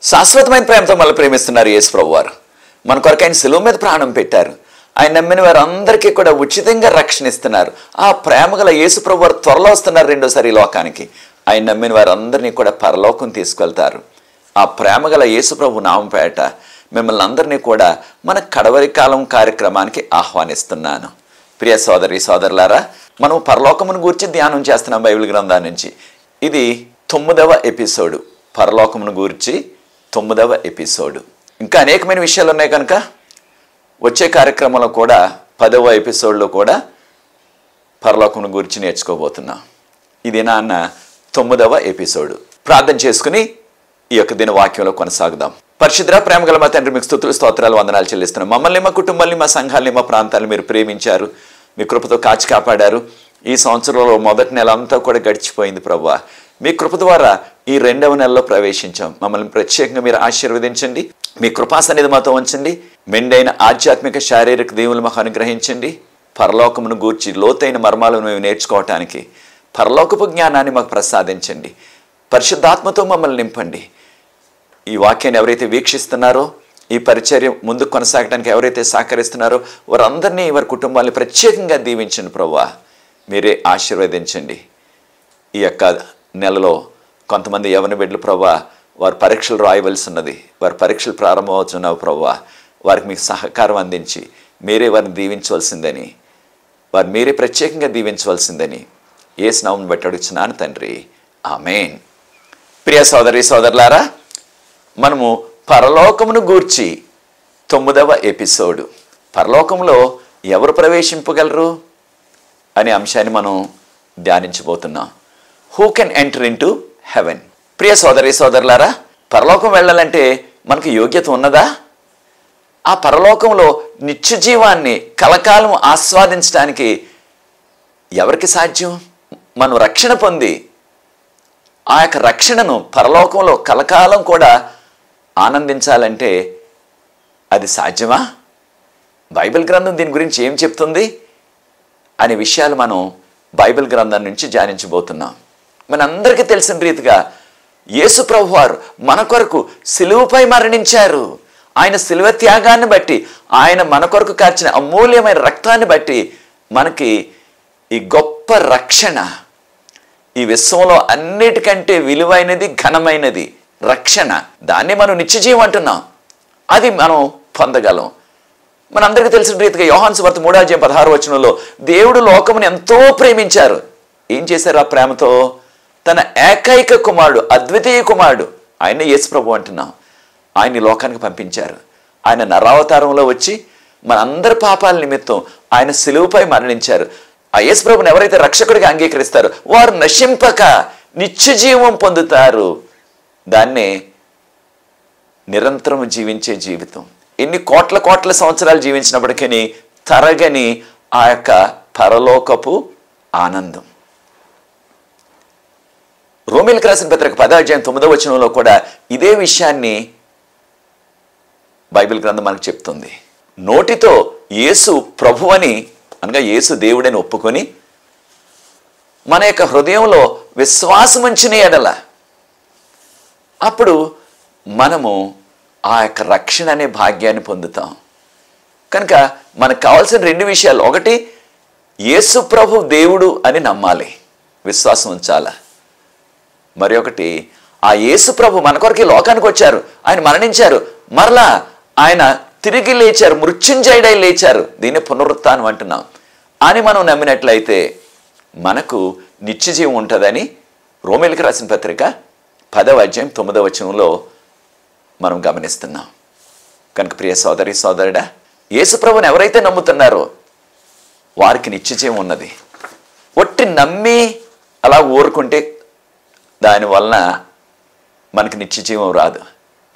శాశ్వతమైన ప్రేమతో మనల్ని ప్రేమిస్తున్నారు యేసు ప్రభువారు. మన కొరకు ఆయన శిలువ మీద ప్రాణం పెట్టారు. ఆయన నమ్మిన వారందరికీ కూడా ఉచితంగా రక్షణ ఇస్తున్నారు. ఆ ప్రేమ గల యేసు ప్రభువారు త్వరలో వస్తున్నారు రెండోసారి ఈ లోకానికి. ఆయన నమ్మిన వారందరినీ కూడా పరలోకం తీసుకెళ్తారు. ఆ ప్రేమ గల యేసు ప్రభు నామపేట మిమ్మల్ని అందరినీ కూడా మన కడవరి కాలం కార్యక్రమానికి ఆహ్వానిస్తున్నాను. ప్రియ సోదరి సోదరులారా, మనం పరలోకమును గూర్చి ధ్యానం చేస్తున్నాం బైబిల్ గ్రంథాన్ని నుంచి. ఇది 9వ ఎపిసోడు. పరలోకమును గూర్చి 9వ ఎపిసోడు. ఇంకా అనేకమైన విషయాలు ఉన్నాయి కనుక వచ్చే కార్యక్రమంలో కూడా 10వ ఎపిసోడ్లో కూడా పరలోకమును గురించి నేర్చుకోబోతున్నాం. ఇది నాన్న 9వ ఎపిసోడు. ప్రార్థన చేసుకుని ఈ యొక్క దిన వాక్యంలో కొనసాగుదాం. పరిశుద్ధ ప్రేమగల మా తండ్రి, మీకు స్తుతులు స్తోత్రాలు వందనాలు చెల్లిస్తున్నాం. మమ్మల్ని, మా కుటుంబాన్ని, మా సంఘాలని, మా ప్రాంతాలను మీరు ప్రేమించారు. మీ కృపతో కాచి కాపాడారు. ఈ సంవత్సరంలో మొదటి నెల అంతా కూడా గడిచిపోయింది ప్రభువా. మీ కృప ద్వారా ఈ 2వ నెలలో ప్రవేశించాం. మమ్మల్ని ప్రత్యేకంగా మీరు ఆశీర్వదించండి. మీ కృపా సన్నిధి మాతో ఉంచండి. మెండైన ఆధ్యాత్మిక శారీరక దీవులు మాకు అనుగ్రహించండి. పరలోకమును గూర్చి లోతైన మర్మాలను మేము నేర్చుకోవటానికి పరలోకపు జ్ఞానాన్ని మాకు ప్రసాదించండి. పరిశుద్ధాత్మతో మమ్మల్ని నింపండి. ఈ వాక్యాన్ని ఎవరైతే వీక్షిస్తున్నారో, ఈ పరిచర్య ముందుకు కొనసాగడానికి ఎవరైతే సహకరిస్తున్నారో వారందరినీ, వారి కుటుంబాన్ని ప్రత్యేకంగా దీవించండి ప్రభువా. మీరే ఆశీర్వదించండి. ఈ యొక్క నెలలో కొంతమంది యవన బిడ్డలు ప్రభువా, వారు పరీక్షలు రాయవలసి ఉన్నది. వారి పరీక్షలు ప్రారంభమవుతున్నావు ప్రభువా. వారికి మీకు సహకారం అందించి మీరే వారిని దీవించవలసిందని, వారు మీరే ప్రత్యేకంగా దీవించవలసిందని యేసు నామమును బట్టి అడుగుచున్నాను తండ్రి, ఆమేన్. ప్రియ సోదరి సోదరులారా, మనము పరలోకమును గూర్చి 9వ ఎపిసోడు. పరలోకంలో ఎవరు ప్రవేశింపగలరు అనే అంశాన్ని మనం ధ్యానించబోతున్నాం. Who can enter in to heaven? ప్రియ సోదరి సోదరులారా, పరలోకం వెళ్ళాలంటే మనకు యోగ్యత ఉన్నదా? ఆ పరలోకంలో నిత్య జీవాన్ని కలకాలం ఆస్వాదించడానికి ఎవరికి సాధ్యం? మనం రక్షణ పొంది ఆ యొక్క రక్షణను పరలోకంలో కలకాలం కూడా ఆనందించాలంటే అది సాధ్యమా? బైబిల్ గ్రంథం దీని గురించి ఏం చెప్తుంది అనే విషయాలు మనం బైబిల్ గ్రంథం నుంచి ధ్యానించబోతున్నాం. మనందరికీ తెలిసిన రీతిగా యేసు ప్రభువారు మన కొరకు సిలువపై మరణించారు. ఆయన సిలువ త్యాగాన్ని బట్టి, ఆయన మన కొరకు కార్చిన అమూల్యమైన రక్తాన్ని బట్టి మనకి ఈ గొప్ప రక్షణ, ఈ విశ్వంలో అన్నిటికంటే విలువైనది, ఘనమైనది రక్షణ. దాన్ని మనం నిత్యజీవం అంటున్నాం. అది మనం పొందగలం. మనందరికీ తెలిసిన రీతిగా యోహాను సువార్త 3:16 దేవుడు లోకమును ఎంతో ప్రేమించారు. ఏం చేశారు ఆ ప్రేమతో? తన ఏకైక కుమారుడు, అద్వితీయ కుమారుడు, ఆయన యేసు ప్రభు అంటున్నాం, ఆయన్ని లోకానికి పంపించారు. ఆయన నరావతారంలో వచ్చి మనందరి పాపాల నిమిత్తం ఆయన సిలువపై మరణించారు. ఆ యేసు ప్రభుని ఎవరైతే రక్షకుడిగా అంగీకరిస్తారో వారు నశింపక నిత్య జీవం పొందుతారు. దాన్నే నిరంతరం జీవించే జీవితం. ఎన్ని కోట్ల కోట్ల సంవత్సరాలు జీవించినప్పటికీ తరగని ఆ యొక్క పరలోకపు ఆనందం. రోమీయులకు రాసిన పత్రిక 10:9 కూడా ఇదే విషయాన్ని బైబిల్ గ్రంథం మనకు చెప్తుంది. నోటితో యేసు ప్రభువని, అనగా యేసు దేవుడని ఒప్పుకొని మన యొక్క హృదయంలో విశ్వాసం ఉంచిన ఎడల అప్పుడు మనము ఆ యొక్క రక్షణ అనే భాగ్యాన్ని పొందుతాం. కనుక మనకు కావాల్సిన 2 విషయాలు. ఒకటి, యేసు ప్రభు దేవుడు అని నమ్మాలి, విశ్వాసం ఉంచాలా. మరి ఒకటి, ఆ యేసు ప్రభు మన కొరకు లోకానికి వచ్చారు, ఆయన మరణించారు, మరలా ఆయన తిరిగి లేచారు, మృత్యుంజయుడై లేచారు. దీన్ని పునరుత్థానం అంటున్నాం అని మనం నమ్మినట్లయితే మనకు నిత్యజీవం ఉంటుందని రోమీయులకు రాసిన పత్రిక 10:9 మనం గమనిస్తున్నాం. కనుక ప్రియ సోదరి సోదరుడా, యేసు ప్రభుని ఎవరైతే నమ్ముతున్నారో వారికి నిత్యజీవం ఉన్నది. ఒట్టి నమ్మి అలా ఊరుకుంటే దానివలన మనకి నిత్యజీవం రాదు.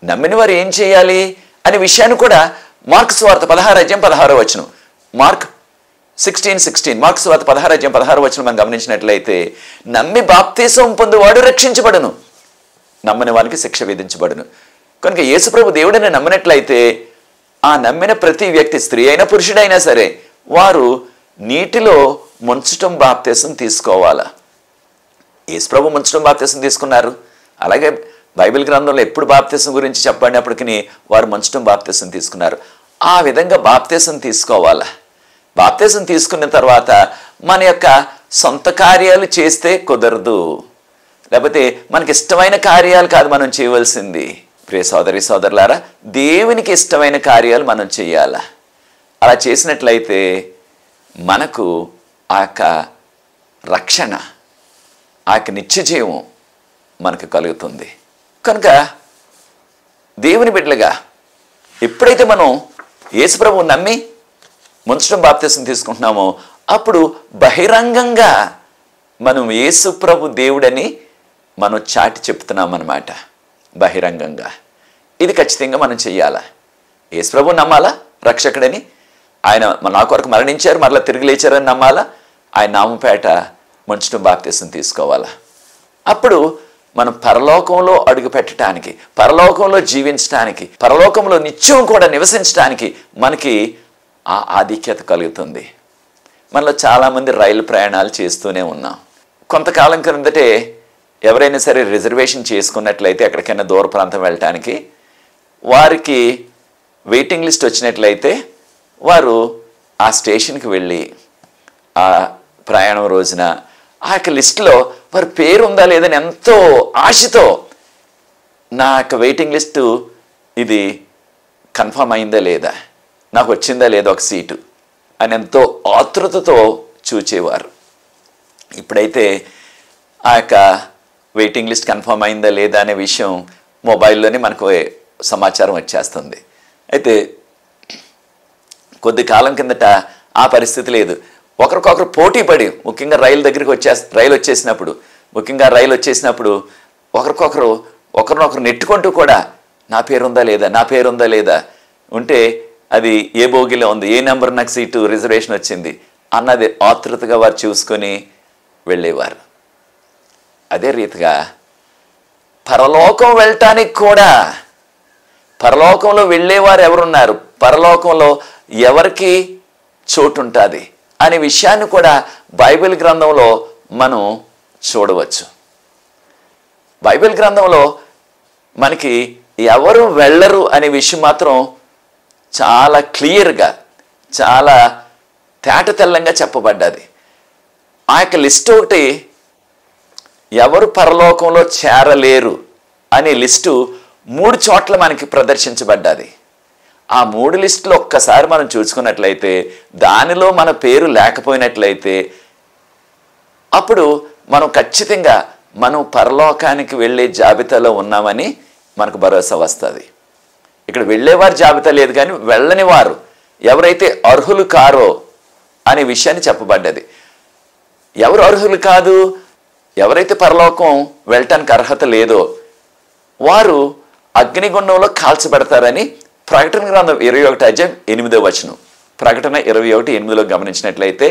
నమ్మిన వారు ఏం చేయాలి అనే విషయాన్ని కూడా మార్కు సువార్త 16:16 మార్క్ 16:16 మార్కు సువార్త 16:16 మనం గమనించినట్లయితే, నమ్మి బాప్తీసం పొందువాడు రక్షించబడును, నమ్మని వారికి శిక్ష విధించబడును. కనుక యేసుప్రభు దేవుడిని నమ్మినట్లయితే ఆ నమ్మిన ప్రతి వ్యక్తి, స్త్రీ అయినా పురుషుడైనా సరే, వారు నీటిలో ముంచటం బాప్తీసం తీసుకోవాలా. యేసుప్రభు ముంచటం బాప్తీసం తీసుకున్నారు. అలాగే బైబిల్ గ్రంథంలో ఎప్పుడు బాప్తిసం గురించి చెప్పబడినప్పటికీ వారు మంచటం బాప్తిసం తీసుకున్నారు. ఆ విధంగా బాప్తిసం తీసుకోవాలా. బాప్తిసం తీసుకున్న తర్వాత మన యొక్క సొంత కార్యాలు చేస్తే కుదరదు. లేకపోతే మనకి ఇష్టమైన కార్యాలు కాదు మనం చేయవలసింది. ప్రియ సోదరి సోదరులారా, దేవునికి ఇష్టమైన కార్యాలు మనం చేయాలా. అలా చేసినట్లయితే మనకు ఆ యొక్క రక్షణ, ఆ యొక్క నిత్యజీవం మనకు కలుగుతుంది. కనుక దేవుని బిడ్డలుగా ఎప్పుడైతే మనం యేసుప్రభువు నమ్మి ముంచడం బాప్తిసం తీసుకుంటున్నామో అప్పుడు బహిరంగంగా మనం యేసుప్రభు దేవుడని మనం చాటి చెప్తున్నాం అన్నమాట. బహిరంగంగా ఇది ఖచ్చితంగా మనం చెయ్యాలా. యేసుప్రభు నమ్మాలా రక్షకుడని, ఆయన నా కొరకు మరణించారు మరలా తిరిగి లేచారని నమ్మాలా, ఆయన నామపేట ముంచడం బాప్తిసం తీసుకోవాలా. అప్పుడు మనం పరలోకంలో అడుగు పెట్టడానికి, పరలోకంలో జీవించడానికి, పరలోకంలో నిత్యం కూడా నివసించడానికి మనకి ఆ ఆధిక్యత కలుగుతుంది. మనలో చాలామంది రైలు ప్రయాణాలు చేస్తూనే ఉన్నాం. కొంతకాలం క్రిందటే ఎవరైనా సరే రిజర్వేషన్ చేసుకున్నట్లయితే ఎక్కడికైనా దూర ప్రాంతం వెళ్ళటానికి వారికి వెయిటింగ్ లిస్ట్ వచ్చినట్లయితే వారు ఆ స్టేషన్కి వెళ్ళి ఆ ప్రయాణం రోజున ఆ యొక్క లిస్టులో వారి పేరు ఉందా లేదని ఎంతో ఆశతో నా యొక్క వెయిటింగ్ లిస్టు ఇది కన్ఫర్మ్ అయిందా లేదా, నాకు వచ్చిందా లేదా ఒక సీటు అని ఎంతో ఆతృతతో చూచేవారు. ఇప్పుడైతే ఆ యొక్క వెయిటింగ్ లిస్ట్ కన్ఫర్మ్ అయిందా లేదా అనే విషయం మొబైల్లోనే మనకు సమాచారం వచ్చేస్తుంది. అయితే కొద్ది కాలం కిందట ఆ పరిస్థితి లేదు. ఒకరికొకరు పోటీ పడి, ముఖ్యంగా రైలు వచ్చేసినప్పుడు ఒకరినొకరు నెట్టుకుంటూ కూడా నా పేరుందా లేదా, నా పేరుందా లేదా, ఉంటే అది ఏ బోగిలో ఉంది, ఏ నెంబర్ నాకు సీటు రిజర్వేషన్ వచ్చింది అన్నది ఆతృతగా వారు చూసుకొని వెళ్ళేవారు. అదే రీతిగా పరలోకం వెళ్ళటానికి కూడా పరలోకంలో వెళ్ళేవారు ఎవరున్నారు, పరలోకంలో ఎవరికి చోటు ఉంటుంది అనే విషయాన్ని కూడా బైబిల్ గ్రంథంలో మనం చూడవచ్చు. బైబిల్ గ్రంథంలో మనకి ఎవరు వెళ్ళరు అనే విషయం మాత్రం చాలా క్లియర్గా, చాలా తేటతెల్లంగా చెప్పబడ్డది. ఆ యొక్క లిస్టు ఒకటి, ఎవరు పరలోకంలో చేరలేరు అనే లిస్టు 3 చోట్ల మనకి ప్రదర్శించబడ్డది. ఆ 3 లిస్టులు ఒక్కసారి మనం చూసుకున్నట్లయితే, దానిలో మన పేరు లేకపోయినట్లయితే అప్పుడు మనం ఖచ్చితంగా మనం పరలోకానికి వెళ్ళే జాబితాలో ఉన్నామని మనకు భరోసా వస్తుంది. ఇక్కడ వెళ్ళేవారి జాబితా లేదు, కానీ వెళ్ళని వారు ఎవరైతే అర్హులు కారో అనే విషయాన్ని చెప్పబడ్డది. ఎవరు అర్హులు కాదు, ఎవరైతే పరలోకం వెళ్ళటానికి అర్హత లేదో వారు అగ్నిగుండంలో కాల్చబడతారని ప్రకటన గ్రంథం 21:8 ప్రకటన 21:8 గమనించినట్లయితే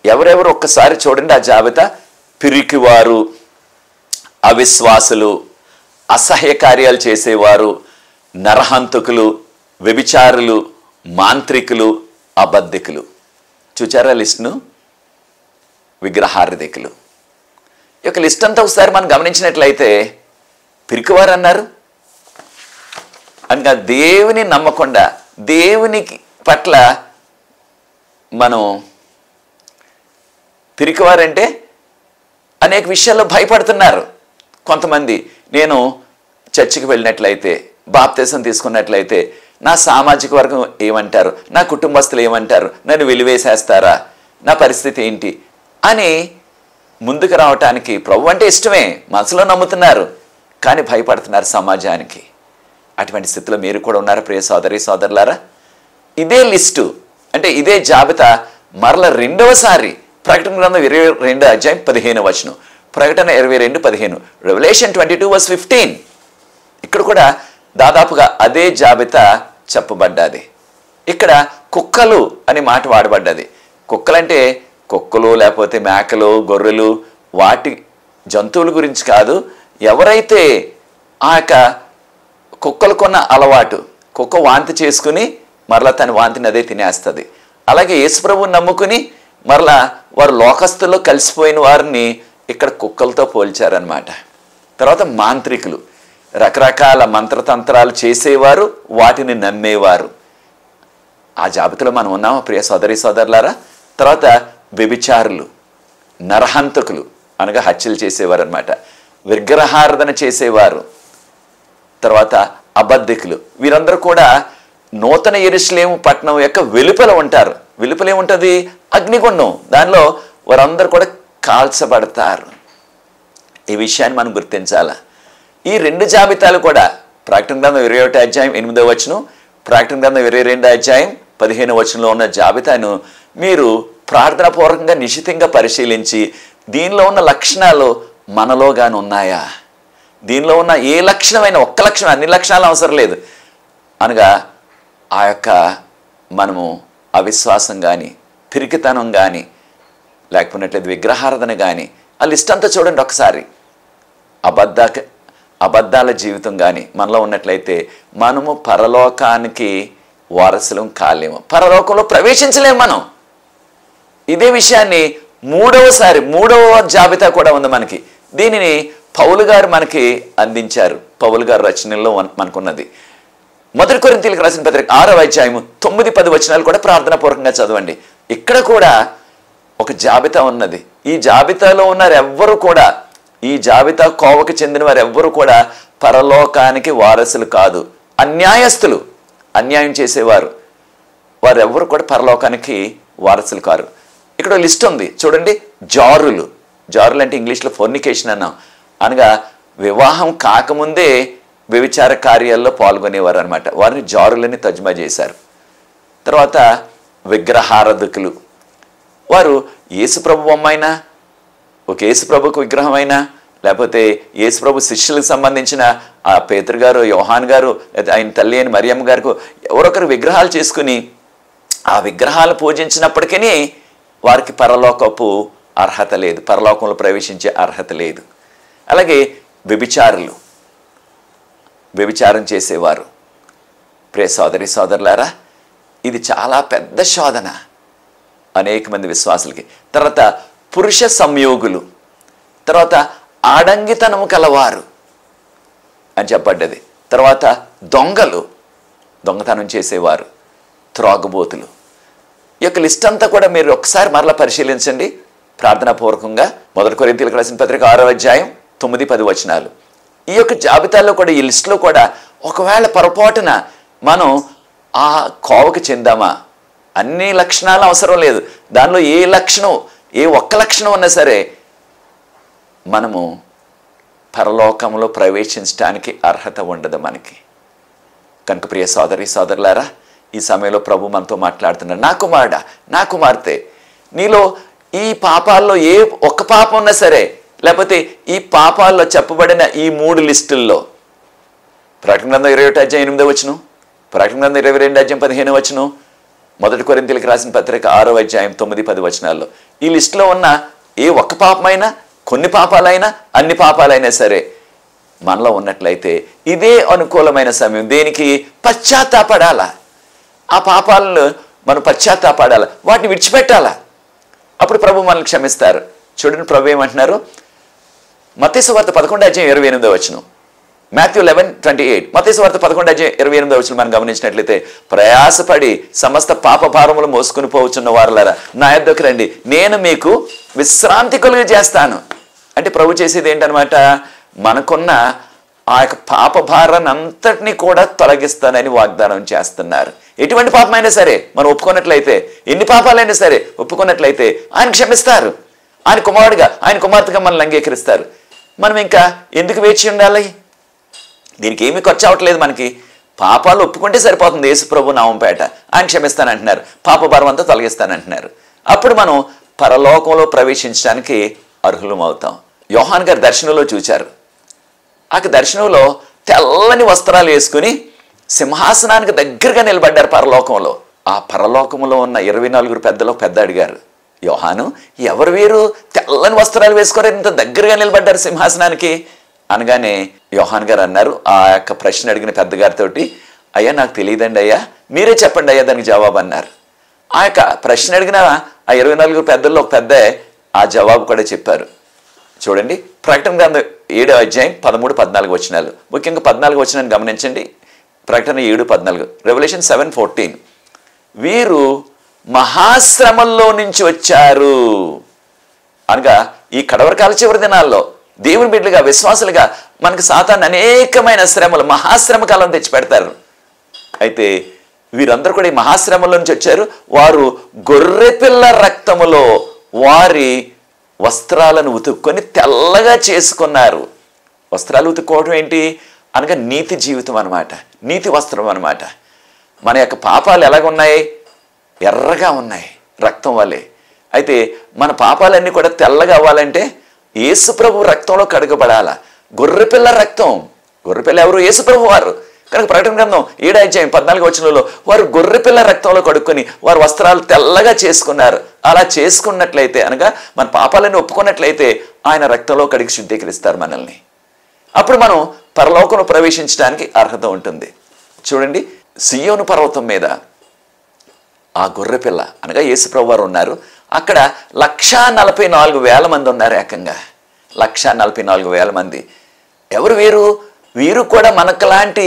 ఎవరెవరు ఒక్కసారి చూడండి ఆ జాబితా. పిరికివారు, అవిశ్వాసులు, అసహ్య కార్యాలు చేసేవారు, నరహంతకులు, వ్యభిచారులు, మాంత్రికులు, అబద్ధికులు. చూచారా లిస్టును? విగ్రహారాధికులు. ఈ యొక్క లిస్ట్ అంతా ఒకసారి మనం గమనించినట్లయితే పిరికివారు అన్నారు. అనగా దేవుని నమ్మకుండా, దేవునికి పట్ల మనం పిరికివారంటే అనేక విషయాల్లో భయపడుతున్నారు. కొంతమంది నేను చర్చికి వెళ్ళినట్లయితే, బాప్తిసం తీసుకున్నట్లయితే నా సామాజిక వర్గం ఏమంటారు, నా కుటుంబస్తులు ఏమంటారు, నన్ను వెలివేసేస్తారా, నా పరిస్థితి ఏంటి అని ముందుకు రావటానికి ప్రభు అంటే ఇష్టమే, మనసులో నమ్ముతున్నారు, కానీ భయపడుతున్నారు సమాజానికి. అటువంటి స్థితిలో మీరు కూడా ఉన్నారు ప్రియ సోదరి సోదరులారా. ఇదే లిస్టు అంటే ఇదే జాబితా మరల రెండవసారి ప్రకటన గ్రంథం 22:15 ప్రకటన 22:15 రెవల్యూషన్ 22:15 ఇక్కడ కూడా దాదాపుగా అదే జాబితా చెప్పబడ్డది. ఇక్కడ కుక్కలు అనే మాట వాడబడ్డది. కుక్కలంటే కుక్కలు లేకపోతే మేకలు, గొర్రెలు, వాటి జంతువుల గురించి కాదు. ఎవరైతే ఆ యొక్క కుక్కలకున్న అలవాటు, కుక్క వాంతి చేసుకుని మరలా తన వాంతిని అదే తినేస్తుంది, అలాగే యేసుప్రభువుని నమ్ముకుని మరలా వారు లోకస్తుల్లో కలిసిపోయిన వారిని ఇక్కడ కుక్కలతో పోల్చారనమాట. తర్వాత మాంత్రికులు. రకరకాల మంత్రతంత్రాలు చేసేవారు, వాటిని నమ్మేవారు. ఆ జాబితాలో మనం ఉన్నామా ప్రియ సోదరి సోదరులారా? తర్వాత వ్యభిచారులు, నరహంతకులు అనగా హత్యలు చేసేవారు అనమాట, విగ్రహారాధన చేసేవారు, తర్వాత అబద్ధికులు. వీరందరూ కూడా నూతన యెరూషలేము పట్టణం యొక్క వెలుపల ఉంటారు. వెలుపల ఏముంటుంది? అగ్నిగుండం. దానిలో వారందరూ కూడా కాల్చబడతారు. ఈ విషయాన్ని మనం గుర్తించాలా. ఈ 2 జాబితాలు కూడా ప్రకటన గ్రంథం 21 అధ్యాయం 8వ వచనం, ప్రకటన గ్రంథం 22 అధ్యాయం 15వ వచనంలో ఉన్న జాబితాను మీరు ప్రార్థనాపూర్వకంగా నిశితంగా పరిశీలించి దీనిలో ఉన్న లక్షణాలు మనలోగాని ఉన్నాయా, దీనిలో ఉన్న ఏ లక్షణమైన ఒక్క లక్షణం, అన్ని లక్షణాలు అవసరం లేదు అనగా ఆ యొక్క మనము అవిశ్వాసం కానీ, పిరికితనం కానీ, లేకపోయినట్లయితే విగ్రహారాధన కానీ, ఆ లిస్ట్ అంతా చూడండి ఒకసారి. అబద్ధాల జీవితం కానీ మనలో ఉన్నట్లయితే మనము పరలోకానికి వారసులం కాలేము, పరలోకంలో ప్రవేశించలేము మనం. ఇదే విషయాన్ని మూడవ జాబితా కూడా ఉంది మనకి. దీనిని పౌలు గారు మనకి అందించారు. పౌలు గారు రచనల్లో మనకున్నది. 1 కొరింథీయులకు రాసిన పత్రిక 6వ అధ్యాయము 9-10 వచనాలు కూడా ప్రార్థనాపూర్వకంగా చదవండి. ఇక్కడ కూడా ఒక జాబితా ఉన్నది. ఈ జాబితాలో ఉన్నారు ఎవ్వరు కూడా, ఈ జాబితా కోవకు చెందిన వారు ఎవ్వరు కూడా పరలోకానికి వారసులు కాదు. అన్యాయస్తులు, అన్యాయం చేసేవారు, వారెవ్వరు కూడా పరలోకానికి వారసులు కారు. ఇక్కడ లిస్ట్ ఉంది చూడండి. జారులు అంటే ఇంగ్లీష్లో ఫోర్నికేషన్ అన్నాం, అనగా వివాహం కాకముందే వ్యభిచార కార్యాల్లో పాల్గొనేవారు అనమాట. వారిని జారులని తర్జుమా చేశారు. తర్వాత విగ్రహారాధకులు, వారు యేసుప్రభు బొమ్మైనా, ఒక యేసుప్రభుకు విగ్రహం అయినా, లేకపోతే యేసుప్రభు శిష్యులకు సంబంధించిన ఆ పేతురు గారు, యోహాన్ గారు, ఆయన తల్లి అయిన మరియమ్మ గారికి ఎవరొకరు విగ్రహాలు చేసుకుని ఆ విగ్రహాలు పూజించినప్పటికీ వారికి పరలోకపు అర్హత లేదు, పరలోకంలో ప్రవేశించే అర్హత లేదు. అలాగే వ్యభిచారం చేసేవారు. ప్రియ సోదరి సోదరులారా, ఇది చాలా పెద్ద శోధన అనేక మంది విశ్వాసులకి. తర్వాత పురుష సంయోగులు, తర్వాత ఆడంగితనము కలవారు అని చెప్పబడ్డది. తర్వాత దొంగతనం చేసేవారు, త్రాగుబోతులు. ఈ యొక్క లిస్ట్ అంతా కూడా మీరు ఒకసారి మరలా పరిశీలించండి ప్రార్థనాపూర్వకంగా. 1 కొరింథీయులకు రాసిన పత్రిక 6వ అధ్యాయం 9-10 వచనాలు. ఈ యొక్క జాబితాలో కూడా, ఈ లిస్టులో కూడా ఒకవేళ పొరపాటున మనం ఆ కోవకు చెందామా, అన్ని లక్షణాలు అవసరం లేదు, దానిలో ఏ ఒక్క లక్షణం ఉన్నా సరే మనము పరలోకంలో ప్రవేశించడానికి అర్హత ఉండదు మనకి. కనుక ప్రియ సోదరి సోదరులారా, ఈ సమయంలో ప్రభు మనతో మాట్లాడుతున్నారు. నా కుమారుడా, నా కుమార్తె, నీలో ఈ పాపాల్లో ఏ ఒక్క పాపం ఉన్నా సరే, లేకపోతే ఈ పాపాల్లో చెప్పబడిన ఈ 3 లిస్టుల్లో, ప్రకటన గ్రంథం 21 అధ్యాయం 8వ వచనం, ప్రకటన గ్రంథం 22 అధ్యాయం 15వ వచనం, 1 కొరింథీయులకు రాసిన పత్రిక 6వ అధ్యాయం 9-10 వచనాల్లో ఈ లిస్టులో ఉన్న ఏ ఒక్క పాపమైనా, కొన్ని పాపాలైనా, అన్ని పాపాలైనా సరే మనలో ఉన్నట్లయితే ఇదే అనుకూలమైన సమయం. దేనికి? పశ్చాత్తాపడాలా. ఆ పాపాలను మనం పశ్చాత్తాపడాలా, వాటిని విడిచిపెట్టాలా. అప్పుడు ప్రభు మనల్ని క్షమిస్తారు. చూడండి ప్రభు ఏమంటున్నారు. మత్తయి సువార్త 11 అధ్యాయం 28వ వచనం, మాథ్యూ 11:28. మత్తయి సువార్త 11 అధ్యాయం 28వ వచనం మనం గమనించినట్లయితే, ప్రయాసపడి సమస్త పాప భారములు మోసుకుని పోవచ్చున్న వారులారా నా యొద్దకు రండి, నేను మీకు విశ్రాంతి కలుగ చేస్తాను. అంటే ప్రభు చేసేది ఏంటనమాట, మనకున్న ఆ యొక్క పాప భారాన్ని అంతటినీ కూడా తొలగిస్తానని వాగ్దానం చేస్తున్నారు. ఎటువంటి పాపమైనా సరే మనం ఒప్పుకున్నట్లయితే, ఎన్ని పాపాలైనా సరే ఒప్పుకున్నట్లయితే ఆయన క్షమిస్తారు. ఆయన కుమారుడిగా, ఆయన కుమార్తెగా మనల్ని అంగీకరిస్తారు. మనం ఇంకా ఎందుకు వేచి ఉండాలి? దీనికి ఏమీ ఖర్చు అవ్వట్లేదు మనకి. పాపాలు ఒప్పుకుంటే సరిపోతుంది. యేసు ప్రభు నామంపేట ఆయన క్షమిస్తానంటున్నారు, పాప భారం అంతా తొలగిస్తానంటున్నారు. అప్పుడు మనం పరలోకంలో ప్రవేశించడానికి అర్హులం అవుతాం. యోహాన్ గారు దర్శనంలో చూచారు. ఆ దర్శనంలో తెల్లని వస్త్రాలు వేసుకుని సింహాసనానికి దగ్గరగా నిలబడ్డారు పరలోకంలో. ఆ పరలోకంలో ఉన్న 24 పెద్దలో పెద్ద అడిగారు, యోహాను, ఎవరు వీరు తెల్లని వస్త్రాలు వేసుకొని ఇంత దగ్గరగా నిలబడ్డారు సింహాసనానికి అనగానే యోహాన్ గారు అన్నారు, ఆ యొక్క ప్రశ్న అడిగిన పెద్దగారితో, అయ్యా నాకు తెలియదండి అయ్యా, మీరే చెప్పండి అయ్యా దానికి జవాబు అన్నారు. ఆ యొక్క ప్రశ్న అడిగిన ఆ 24 పెద్దల్లో ఒక పెద్ద ఆ జవాబు కూడా చెప్పారు. చూడండి, ప్రకటన గ్రంథం 7వ అధ్యాయం 13-14 వచనాలు, ముఖ్యంగా 14 వచనాన్ని గమనించండి. ప్రకటన 7:14, రెవల్యూషన్ 7:14. వీరు మహాశ్రమల్లో నుంచి వచ్చారు. అనగా ఈ కడవరకాల చివరి దినాల్లో దేవుని బిడ్డలుగా, విశ్వాసులుగా మనకు సాతాను అనేకమైన శ్రమలు, మహాశ్రమ కాలం తెచ్చి పెడతారు. అయితే వీరందరూ కూడా ఈ మహాశ్రమంలో నుంచి వచ్చారు. వారు గొర్రెపిల్ల రక్తములో వారి వస్త్రాలను ఉతుక్కొని తెల్లగా చేసుకున్నారు. వస్త్రాలు ఉతుక్కోవడం ఏంటి అనగా నీతి జీవితం అనమాట, నీతి వస్త్రం అనమాట. మన యొక్క పాపాలు ఎలాగున్నాయి? ఎర్రగా ఉన్నాయి రక్తం వల్లే. అయితే మన పాపాలన్నీ కూడా తెల్లగా అవ్వాలంటే యేసుప్రభు రక్తంలో కడగబడాల. గొర్రెపిల్ల రక్తం, గొర్రెపిల్ల ఎవరు? యేసుప్రభు వారు. కనుక ప్రకటన గ్రంథం 7వ అధ్యాయం 14 వచనంలో వారు గొర్రెపిల్ల రక్తంలో కడుక్కొని వారు వస్త్రాలు తెల్లగా చేసుకున్నారు. అలా చేసుకున్నట్లయితే అనగా మన పాపాలను ఒప్పుకున్నట్లయితే ఆయన రక్తంలో కడిగి శుద్ధీకరిస్తారు మనల్ని. అప్పుడు మనం పరలోకంలో ప్రవేశించడానికి అర్హత ఉంటుంది. చూడండి, సియోను పర్వతం మీద ఆ గొర్రెపిల్ల అనగా యేసుప్రభు వారు ఉన్నారు. అక్కడ 144,000 మంది ఉన్నారు. ఏకంగా 144,000 మంది. ఎవరు వీరు? వీరు కూడా మనకులాంటి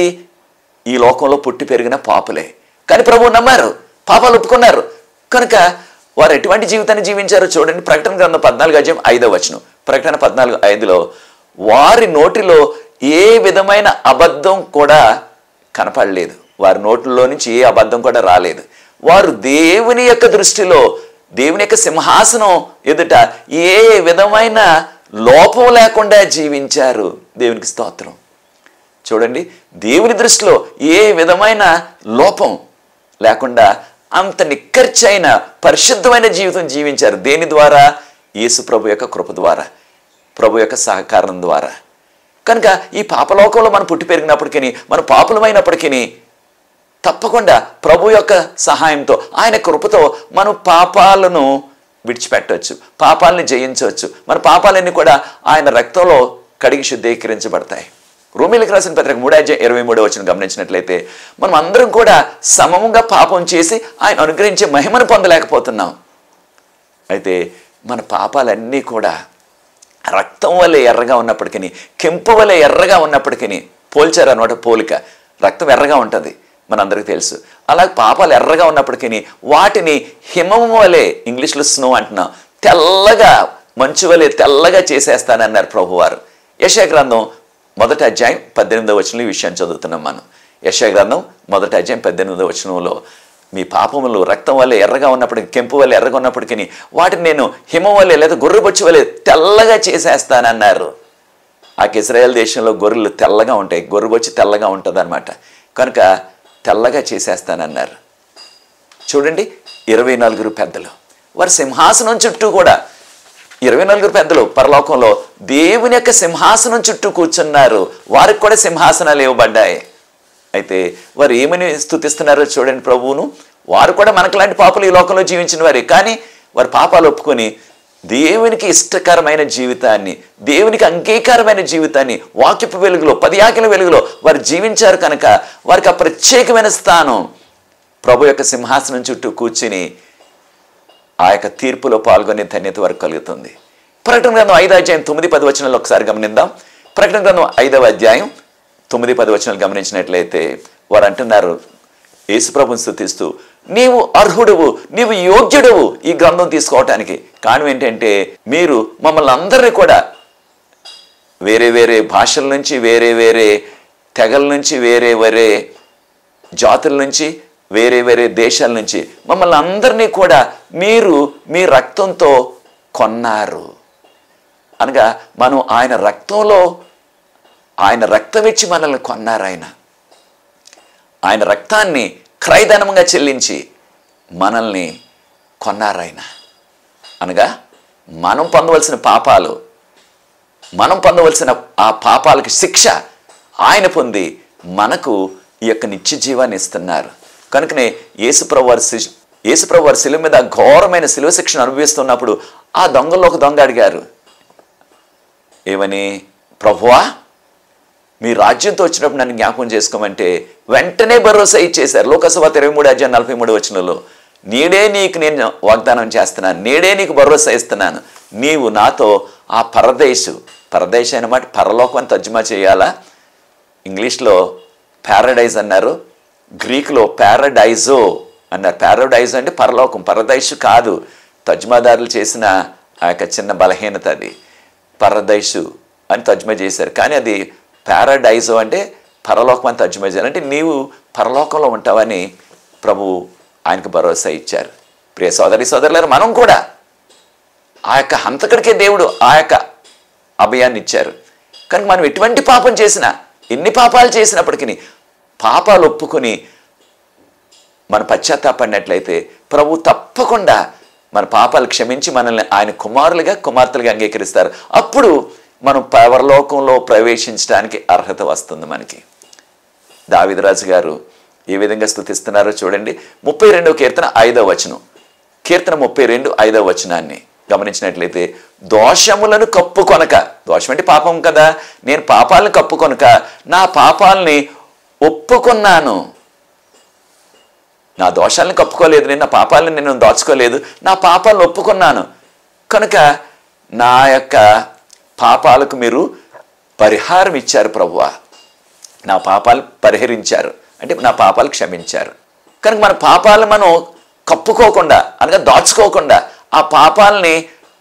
ఈ లోకంలో పుట్టి పెరిగిన పాపులే. కానీ ప్రభువు నమ్మారు, పాపాలు ఒప్పుకున్నారు. కనుక వారు ఎటువంటి జీవితాన్ని జీవించారో చూడండి. ప్రకటన గ్రంథం 14వ అధ్యాయం 5వ వచనం, ప్రకటన 14:5లో వారి నోటిలో ఏ విధమైన అబద్ధం కూడా కనపడలేదు. వారి నోటిలో నుంచి ఏ అబద్ధం కూడా రాలేదు. వారు దేవుని యొక్క దృష్టిలో, దేవుని యొక్క సింహాసనం ఎదుట ఏ విధమైన లోపం లేకుండా జీవించారు. దేవునికి స్తోత్రం. చూడండి, దేవుని దృష్టిలో ఏ విధమైన లోపం లేకుండా అంత నిక్కర్చైన పరిశుద్ధమైన జీవితం జీవించారు. దేని ద్వారా? యేసు ప్రభు యొక్క కృప ద్వారా, ప్రభు యొక్క సహకారం ద్వారా. కనుక ఈ పాపలోకంలో మనం పుట్టి పెరిగినప్పటికీ, మన పాపులమైనప్పటికీ తప్పకుండా ప్రభు యొక్క సహాయంతో, ఆయన కృపతో మనం పాపాలను విడిచిపెట్టవచ్చు, పాపాలని జయించవచ్చు. మన పాపాలన్నీ కూడా ఆయన రక్తంలో కడిగి శుద్ధీకరించబడతాయి. రోమీయులకు రాసిన పత్రిక 3వ అధ్యాయం 23వ వచనం గమనించినట్లయితే మనం అందరం కూడా సమముగా పాపం చేసి ఆయన అనుగ్రహించే మహిమను పొందలేకపోతున్నాం. అయితే మన పాపాలన్నీ కూడా రక్తం వల్లే ఎర్రగా ఉన్నప్పటికీ, కెంపు వల్లే ఎర్రగా ఉన్నప్పటికీ, పోల్చారు అన్నమాట పోలిక. రక్తం ఎర్రగా ఉంటుంది, మనందరికీ తెలుసు. అలా పాపాలు ఎర్రగా ఉన్నప్పటికీ వాటిని హిమము వలె, ఇంగ్లీష్లో స్నో అంటున్నాం, తెల్లగా, మంచు వలె తెల్లగా చేసేస్తానన్నారు ప్రభువారు. యెషయా గ్రంథం 1వ అధ్యాయం 18వ వచనంలో ఈ విషయాన్ని చదువుతున్నాం మనం. యెషయా గ్రంథం 1వ అధ్యాయం 18వ వచనంలో మీ పాపములు రక్తం వల్లే ఎర్రగా ఉన్నప్పటికీ, కెంపు వల్లే ఎర్రగా ఉన్నప్పటికీ వాటిని నేను హిమం వల్లే లేదా గొర్రెబొచ్చు వల్లే తెల్లగా చేసేస్తానన్నారు. ఆ ఇశ్రాయేల్ దేశంలో గొర్రెలు తెల్లగా ఉంటాయి, గొర్రెబొచ్చు తెల్లగా ఉంటుంది అనమాట. కనుక తెల్లగా చేసేస్తానన్నారు. చూడండి, 24 పెద్దలు వారి సింహాసనం చుట్టూ కూడా 24 పెద్దలు పరలోకంలో దేవుని యొక్క సింహాసనం చుట్టూ కూర్చున్నారు. వారికి కూడా సింహాసనాలు ఇవ్వబడ్డాయి. అయితే వారు ఏమని స్తుతిస్తున్నారో చూడండి ప్రభువును. వారు కూడా మనకులాంటి పాపలు ఈ లోకంలో జీవించిన వారే. కానీ వారి పాపాలు ఒప్పుకొని దేవునికి ఇష్టకరమైన జీవితాన్ని, దేవునికి అంగీకారమైన జీవితాన్ని వాక్యపు వెలుగులో, 10 ఆజ్ఞల వెలుగులో వారు జీవించారు. కనుక వారికి ఆ ప్రత్యేకమైన స్థానం ప్రభు యొక్క సింహాసనం చుట్టూ కూర్చుని ఆ యొక్క తీర్పులో పాల్గొనే ధన్యత వారికి కలుగుతుంది. ప్రకటన గ్రంథం 5వ అధ్యాయం 9-10 వచనాలు ఒకసారి గమనిద్దాం. ప్రకటన గ్రంథం 5వ అధ్యాయం 9-10 వచనాలు గమనించినట్లయితే వారు అంటున్నారు యేసుప్రభుని స్తుతిస్తూ, నీవు అర్హుడువు, నీవు యోగ్యుడువు ఈ గ్రంథం తీసుకోవటానికి. కారణం ఏంటంటే మీరు మమ్మల్ని అందరినీ కూడా వేరే వేరే భాషల నుంచి, వేరే వేరే తెగల నుంచి, వేరే వేరే జాతుల నుంచి, వేరే వేరే దేశాల నుంచి మమ్మల్ని అందరినీ కూడా మీరు మీ రక్తంతో కొన్నారు. అనగా మనం ఆయన రక్తంలో, ఆయన రక్తం ఇచ్చి మనల్ని కొన్నారు. ఆయన రక్తాన్ని క్రయధనంగా చెల్లించి మనల్ని కొన్నారు ఆయన. అనగా మనం పొందవలసిన పాపాలు, మనం పొందవలసిన ఆ పాపాలకు శిక్ష ఆయన పొంది మనకు ఈ యొక్క నిత్య జీవాన్ని ఇస్తున్నారు. కనుకనే యేసుప్రభు వారి శిలువ మీద ఘోరమైన శిలువ శిక్షను అనుభవిస్తున్నప్పుడు ఆ దొంగల్లో ఒక దొంగ అడిగారు ఏమని, ప్రభువా మీ రాజ్యంతో వచ్చినప్పుడు నన్ను జ్ఞాపకం చేసుకోమంటే వెంటనే భరోసా ఇచ్చేశారు. లోకసువార్త 23వ అధ్యాయం 43వ వచనంలో, నేడే నీకు నేను వాగ్దానం చేస్తున్నాను, నేడే నీకు భరోసా ఇస్తున్నాను, నీవు నాతో ఆ పరదేశు పరదేశ్ అన్నమాట పరలోకం అని తర్జుమా చేయాలా. ఇంగ్లీష్లో ప్యారడైజ్ అన్నారు, గ్రీకులో ప్యారడైజో అన్నారు. ప్యారడైజ్ అంటే పరలోకం, పరదేశ్ కాదు. తర్జుమాదారులు చేసిన ఆ యొక్క చిన్న బలహీనత అది. పరదేశు అని తర్జుమా చేశారు, కానీ అది ప్యారడైజో అంటే పరలోకం అని తర్జుమా చేయాలి. అంటే నీవు పరలోకంలో ఉంటావని ప్రభు ఆయనకు భరోసా ఇచ్చారు. ప్రియ సోదరి సోదరులారు, మనం కూడా ఆ యొక్క హంతకుడికే దేవుడు ఆ యొక్క అభయాన్ని ఇచ్చారు. కనుక మనం ఎటువంటి పాపం చేసినా, ఎన్ని పాపాలు చేసినప్పటికీ పాపాలు ఒప్పుకొని మన పశ్చాత్తాపడినట్లయితే ప్రభు తప్పకుండా మన పాపాలు క్షమించి మనల్ని ఆయన కుమారులుగా కుమార్తెలుగా అంగీకరిస్తారు. అప్పుడు మనం పరలోకంలో ప్రవేశించడానికి అర్హత వస్తుంది మనకి. దావీదురాజు గారు ఏ విధంగా స్తుతిస్తున్నారో చూడండి. 32వ కీర్తన 5వ వచనం. కీర్తన 32 5వ వచనాన్ని గమనించినట్లయితే, దోషములను కప్పుకొనక, దోషం అంటే పాపం కదా, నేను పాపాలను కప్పుకొనక నా పాపాలని ఒప్పుకున్నాను. నా దోషాలను కప్పుకోలేదు, నేను నా పాపాలను నేను దాచుకోలేదు, నా పాపాలను ఒప్పుకున్నాను. కనుక నా యొక్క పాపాలకు మీరు పరిహారం ఇచ్చారు ప్రభువా, నా పాపాలు పరిహరించారు, అంటే నా పాపాలు క్షమించారు. కనుక మన పాపాలను మనం కప్పుకోకుండా అనగా దాచుకోకుండా ఆ పాపాలని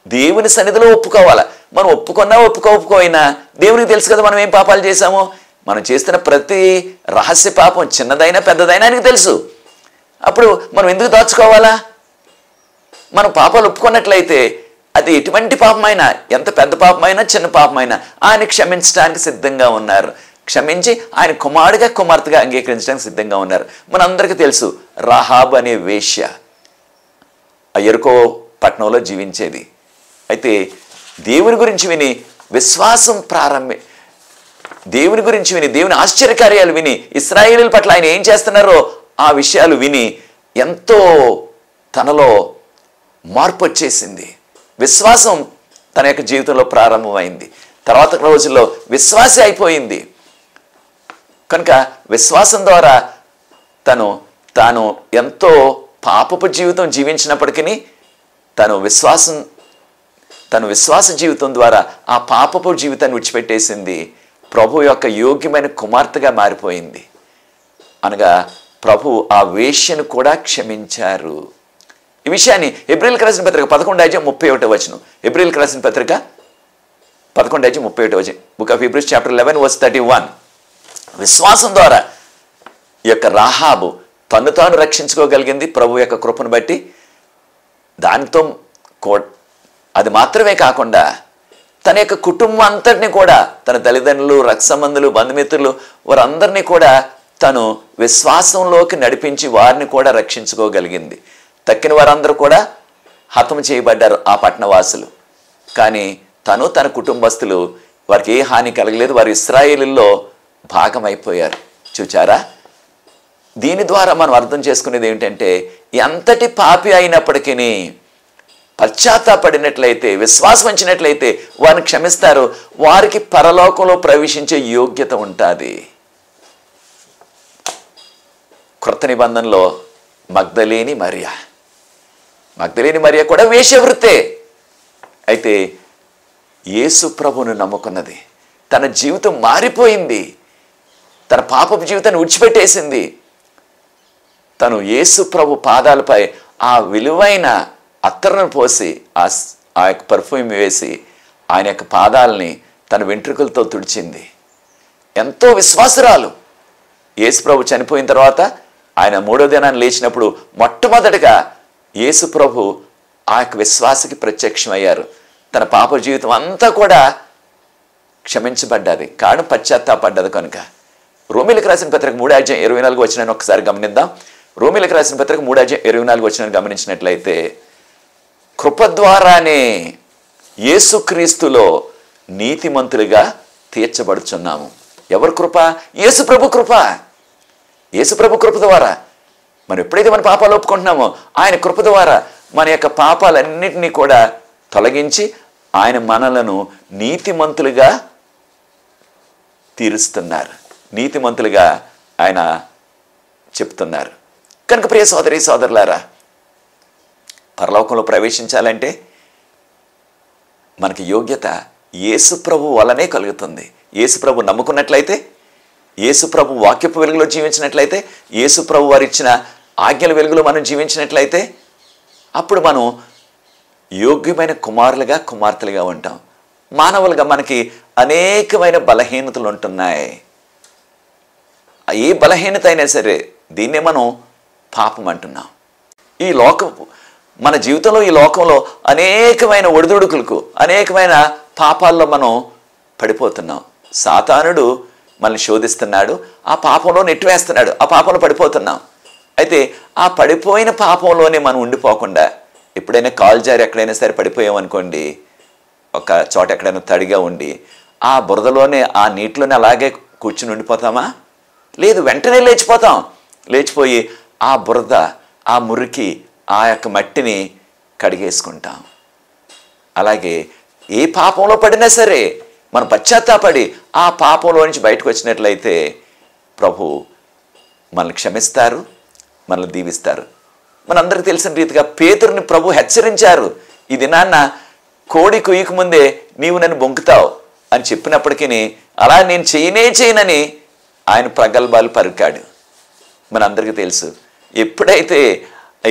దేవుని సన్నిధిలో ఒప్పుకోవాలి. మనం ఒప్పుకున్నా ఒప్పుకోకపోయినా దేవునికి తెలుసు కదా మనం ఏం పాపాలు చేశామో. మనం చేస్తున్న ప్రతి రహస్య పాపం చిన్నదైనా పెద్దదైనా ఆయనకు తెలుసు. అప్పుడు మనం ఎందుకు దాచుకోవాలా? మనం పాపాలు ఒప్పుకున్నట్లయితే అది ఎటువంటి పాపమైనా, ఎంత పెద్ద పాపమైనా చిన్న పాపమైనా ఆయన క్షమించడానికి సిద్ధంగా ఉన్నారు. క్షమించి ఆయన కుమారుడిగా కుమార్తెగా అంగీకరించడానికి సిద్ధంగా ఉన్నారు. మనందరికీ తెలుసు, రాహాబ్ అనే వేశ్య ఆ యెరికో పట్టణంలో జీవించేది. అయితే దేవుని గురించి విని విశ్వాసం దేవుని గురించి విని, దేవుని ఆశ్చర్యకార్యాలు విని, ఇశ్రాయేలీయుల పట్ల ఆయన ఏం చేస్తున్నారో ఆ విషయాలు విని ఎంతో తనలో మార్పు వచ్చేసింది. విశ్వాసం తన యొక్క జీవితంలో ప్రారంభమైంది. తర్వాత రోజుల్లో విశ్వాసి అయిపోయింది. కనుక విశ్వాసం ద్వారా తాను ఎంతో పాపపు జీవితం జీవించినప్పటికీ తన విశ్వాస జీవితం ద్వారా ఆ పాపపు జీవితాన్ని విడిచిపెట్టేసింది. ప్రభు యొక్క యోగ్యమైన కుమార్తెగా మారిపోయింది. అనగా ప్రభు ఆ వేశ్యను కూడా క్షమించారు. ఈ విషయాన్ని హెబ్రీయులకు రాసిన పత్రిక 11:31 హెబ్రీయులకు రాసిన పత్రిక 11:31 బుక్ ఆఫ్ హీబ్రూస్ చాప్టర్ 11:31. విశ్వాసం ద్వారా ఈ యొక్క రాహాబు తాను రక్షించుకోగలిగింది ప్రభు యొక్క కృపను బట్టి. దానితో అది మాత్రమే కాకుండా తన యొక్క కుటుంబం అంతటిని కూడా, తన తల్లిదండ్రులు, రక్తసంబంధులు, బంధుమిత్రులు వారందరినీ కూడా తను విశ్వాసంలోకి నడిపించి వారిని కూడా రక్షించుకోగలిగింది. తక్కిన వారందరూ కూడా హతం చేయబడ్డారు ఆ పట్టణవాసులు. కానీ తన కుటుంబస్తులు వారికి ఏ హాని కలగలేదు. వారు ఇశ్రాయేలుల్లో భాగమైపోయారు. చూచారా? దీని ద్వారా మనం అర్థం చేసుకునేది ఏంటంటే, ఎంతటి పాపి అయినప్పటికీ పశ్చాత్తాపడినట్లయితే, విశ్వాసం ఉంచినట్లయితే వారిని క్షమిస్తారు. వారికి పరలోకంలో ప్రవేశించే యోగ్యత ఉంటుంది. క్రొత్త నిబంధనలో మగ్దలేని మరియ కూడా వేశ్యవృత్తే. అయితే యేసు ప్రభువును నమ్ముకున్నది. తన జీవితం మారిపోయింది. తన పాపపు జీవితాన్ని విడిచిపెట్టేసింది. తను యేసు ప్రభు పాదాలపై ఆ విలువైన అత్తరును పోసి ఆ యొక్క పర్ఫ్యూమ్ వేసి ఆయన యొక్క పాదాలని తన వెంట్రుకలతో తుడిచింది. ఎంతో విశ్వాసురాలు. యేసు ప్రభు చనిపోయిన తర్వాత ఆయన 3వ దినాన్ని లేచినప్పుడు మొట్టమొదటిగా యేసు ప్రభు ఆ యొక్క విశ్వాసకి ప్రత్యక్షమయ్యారు. తన పాప జీవితం అంతా కూడా క్షమించబడ్డది, కారణం పశ్చాత్తాపడ్డది. కనుక రోమీలకు రాసిన పత్రిక 3:24 ఒకసారి గమనిద్దాం. రోమీలకు రాసిన పత్రిక 3:24 గమనించినట్లయితే, కృప ద్వారానే యేసుక్రీస్తులో నీతిమంతులుగా తీర్చబడుచున్నాము. ఎవరి కృప? యేసు ప్రభు కృప. యేసు ప్రభు కృప ద్వారా మనం ఎప్పుడైతే మన పాపాలు ఒప్పుకుంటున్నామో ఆయన కృప ద్వారా మన యొక్క పాపాలన్నింటినీ కూడా తొలగించి ఆయన మనలను నీతిమంతులుగా తీరుస్తున్నారు, నీతిమంతులుగా ఆయన చెప్తున్నారు. కనుక ప్రియ సోదరి సోదరులారా, పరలోకంలో ప్రవేశించాలంటే మనకి యోగ్యత యేసు ప్రభు వలనే కలుగుతుంది. యేసు ప్రభు నమ్ముకున్నట్లయితే, యేసు ప్రభు వాక్యపు వెలుగులో జీవించినట్లయితే, యేసు ప్రభు వారు ఇచ్చిన ఆజ్ఞల వెలుగులో మనం జీవించినట్లయితే అప్పుడు మనం యోగ్యమైన కుమారులుగా కుమార్తెలుగా ఉంటాం. మానవులుగా మనకి అనేకమైన బలహీనతలు ఉంటున్నాయి. ఏ బలహీనత అయినా సరే దీన్నే మనం పాపం అంటున్నాం. ఈ లోకం మన జీవితంలో, ఈ లోకంలో అనేకమైన ఒడిదుడుకులకు, అనేకమైన పాపాల్లో మనం పడిపోతున్నాం. సాతానుడు మనల్ని శోధిస్తున్నాడు, ఆ పాపంలో నెట్టివేస్తున్నాడు, ఆ పాపంలో పడిపోతున్నాం. అయితే ఆ పడిపోయిన పాపంలోనే మనం ఉండిపోకుండా ఎప్పుడైనా కాలు జారి ఎక్కడైనా సరే పడిపోయామనుకోండి, ఒక చోట ఎక్కడైనా తడిగా ఉండి ఆ బురదలోనే, ఆ నీటిలోనే అలాగే కూర్చుని ఉండిపోతామా? లేదు, వెంటనే లేచిపోతాం. లేచిపోయి ఆ బురద, ఆ మురికి, ఆ యొక్క మట్టిని కడిగేసుకుంటాం. అలాగే ఏ పాపంలో పడినా సరే మనం పశ్చాత్తాపడి ఆ పాపంలో నుంచి బయటకు వచ్చినట్లయితే ప్రభు మనల్ని క్షమిస్తారు, మనల్ని దీవిస్తారు. మనందరికీ తెలిసిన రీతిగా పేతురుని ప్రభు హెచ్చరించారు. ఈ దినాన్న కోడి కుయ్యకు ముందే నీవు నన్ను బొంకుతావు అని చెప్పినప్పటికీ అలా నేను చేయనని ఆయన ప్రగల్భాలు పలికాడు. మనందరికీ తెలుసు, ఎప్పుడైతే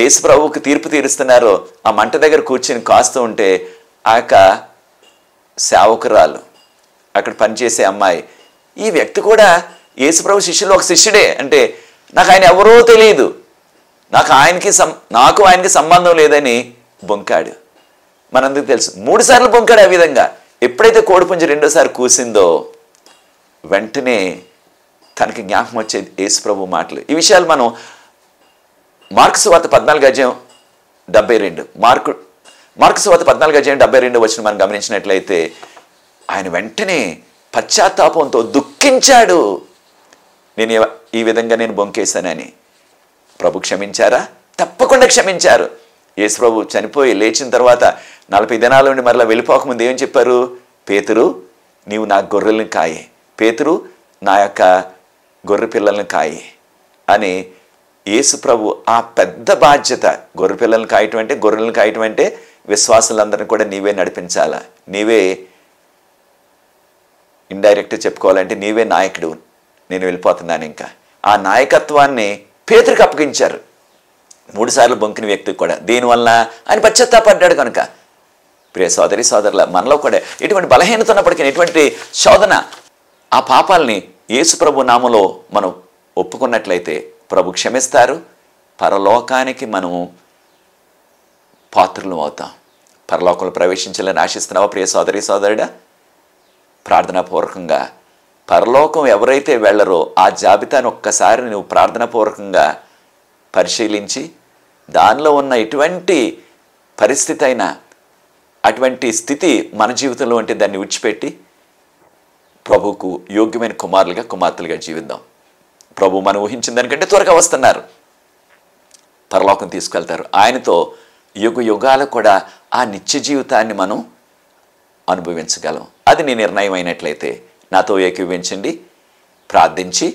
యేసు ప్రభువుకి తీర్పు తీరుస్తున్నారో ఆ మంట దగ్గర కూర్చొని కాస్తూ ఉంటే ఆ యొక్క సేవకురాలు, అక్కడ పనిచేసే అమ్మాయి, ఈ వ్యక్తి కూడా యేసు ప్రభు శిష్యులు ఒక శిష్యుడే, అంటే నాకు ఆయన ఎవరో తెలియదు, నాకు ఆయనకి సంబంధం లేదని బొంకాడు. మనందరికీ తెలుసు 3 సార్లు బొంకాడు. ఆ విధంగా ఎప్పుడైతే కోడిపుంజి 2సారి కూసిందో వెంటనే తనకి జ్ఞాపకం వచ్చేది యేసు ప్రభు మాటలు. ఈ విషయాలు మనం మార్కు సువార్త 14:72 మార్కు సువార్త 14:72 మనం గమనించినట్లయితే ఆయన వెంటనే పశ్చాత్తాపంతో దుఃఖించాడు. ఈ విధంగా నేను బొంకేశానని. ప్రభు క్షమించారా? తప్పకుండా క్షమించారు. యేసు ప్రభు చనిపోయి లేచిన తర్వాత 40 దినాల నుండి మరలా వెళ్ళిపోకముందు ఏం చెప్పారు? పేతురు, నీవు నా గొర్రెలను కాయి, పేతురు నా యొక్క గొర్రె పిల్లలను కాయి అని యేసు ప్రభు ఆ పెద్ద బాధ్యత. గొర్రె పిల్లలను కాయటం అంటే, గొర్రెలను కాయటం అంటే విశ్వాసులందరినీ కూడా నీవే నడిపించాలా, నీవే ఇండైరెక్ట్గా చెప్పుకోవాలంటే నీవే నాయకుడు, నేను వెళ్ళిపోతున్నాను. ఇంకా ఆ నాయకత్వాన్ని పేతురుకి అప్పగించారు. 3 సార్లు బొంకిన వ్యక్తికి కూడా. దీనివల్ల ఆయన పశ్చాత్తాపడ్డాడు కనుక. ప్రియ సోదరి సోదరుల, మనలో కూడా ఎటువంటి బలహీనత ఉన్నప్పటికీ, ఎటువంటి శోధన, ఆ పాపాలని యేసు ప్రభు నామములో మనం ఒప్పుకున్నట్లయితే ప్రభు క్షమిస్తారు. పరలోకానికి మనము పాత్రలు అవుతాం. పరలోకంలో ప్రవేశించాలని ఆశిస్తున్నావా ప్రియ సోదరి సోదరుడా? ప్రార్థనాపూర్వకంగా పరలోకం ఎవరైతే వెళ్ళరో ఆ జాబితాను ఒక్కసారి నువ్వు ప్రార్థనాపూర్వకంగా పరిశీలించి దానిలో ఉన్న ఎటువంటి పరిస్థితి అయినా, అటువంటి స్థితి మన జీవితంలో ఉంటే దాన్ని విడిచిపెట్టి ప్రభువుకు యోగ్యమైన కుమారులుగా కుమార్తెలుగా జీవిద్దాం. ప్రభు మనం ఊహించిన దానికంటే త్వరగా వస్తున్నారు, పరలోకం తీసుకెళ్తారు. ఆయనతో యుగ యుగాలు కూడా ఆ నిత్య జీవితాన్ని మనం అనుభవించగలం. అది నీ నిర్ణయం అయినట్లయితే నాతో ఏకీభవించండి. ప్రార్థించి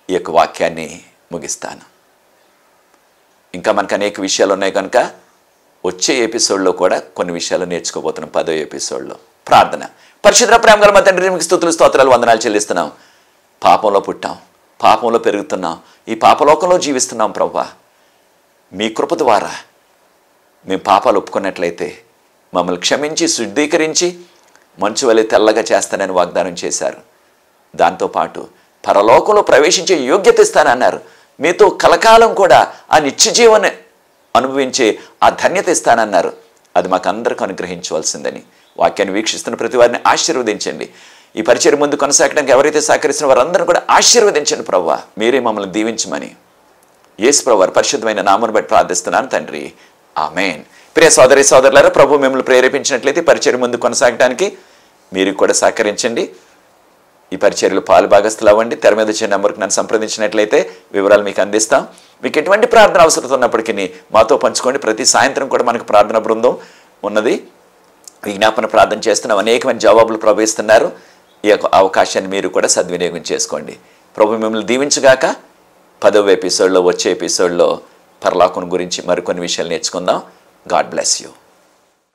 ఈ యొక్క వాక్యాన్ని ముగిస్తాను. ఇంకా మనకు అనేక విషయాలు ఉన్నాయి కనుక వచ్చే ఎపిసోడ్లో కూడా కొన్ని విషయాలు నేర్చుకోబోతున్నాం. 10వ ఎపిసోడ్లో ప్రార్థన. పరిశుద్ధ ప్రేమ గల మా తండ్రి, మీకు స్తుతులు స్తోత్రాలు వందనాలు చెల్లిస్తున్నాం. పాపంలో పుట్టాం, పాపంలో పెరుగుతున్నాం, ఈ పాపలోకంలో జీవిస్తున్నాం. ప్రభువా, మీ కృప ద్వారా మేము పాపాలు ఒప్పుకున్నట్లయితే మమ్మల్ని క్షమించి శుద్ధీకరించి మంచు వలె తెల్లగా చేస్తానని వాగ్దానం చేశారు. దాంతోపాటు పరలోకంలో ప్రవేశించే యోగ్యత ఇస్తానన్నారు. మీతో కలకాలం కూడా ఆ నిత్య జీవన అనుభవించే ఆ ధన్యత ఇస్తానన్నారు. అది మాకు అందరికీ అనుగ్రహించవలసిందని వాక్యాన్ని వీక్షిస్తున్న ప్రతి వారిని ఆశీర్వదించండి. ఈ పరిచయం ముందు కొనసాగడానికి ఎవరైతే సహకరిస్తున్న వారందరూ కూడా ఆశీర్వదించండి. ప్రభువా, మీరే మమ్మల్ని దీవించమని యేసు ప్రభువారి పరిశుద్ధమైన నామమును బట్టి ప్రార్థిస్తున్నాను తండ్రి, ఆమేన్. ప్రియ సోదరి సోదరులారా, ప్రభు మిమ్మల్ని ప్రేరేపించినట్లయితే పరిచయం ముందు కొనసాగడానికి మీరు కూడా సహకరించండి. ఈ పరిచర్యలు పాలు భాగస్తులు అవ్వండి. తెర మీద వచ్చే నెంబర్కి నన్ను సంప్రదించినట్లయితే వివరాలు మీకు అందిస్తాం. మీకు ఎటువంటి ప్రార్థన అవసరం ఉన్నప్పటికీ మాతో పంచుకోండి. ప్రతి సాయంత్రం కూడా మనకు ప్రార్థన బృందం ఉన్నది. విజ్ఞాపన ప్రార్థన చేస్తున్నాం. అనేకమైన జవాబులు ప్రవహిస్తున్నారు. ఈ యొక్క అవకాశాన్ని మీరు కూడా సద్వినియోగం చేసుకోండి. ప్రభు మిమ్మల్ని దీవించగాక. 10వ ఎపిసోడ్లో, వచ్చే ఎపిసోడ్లో పరలోకం గురించి మరికొన్ని విషయాలు నేర్చుకుందాం. God bless you.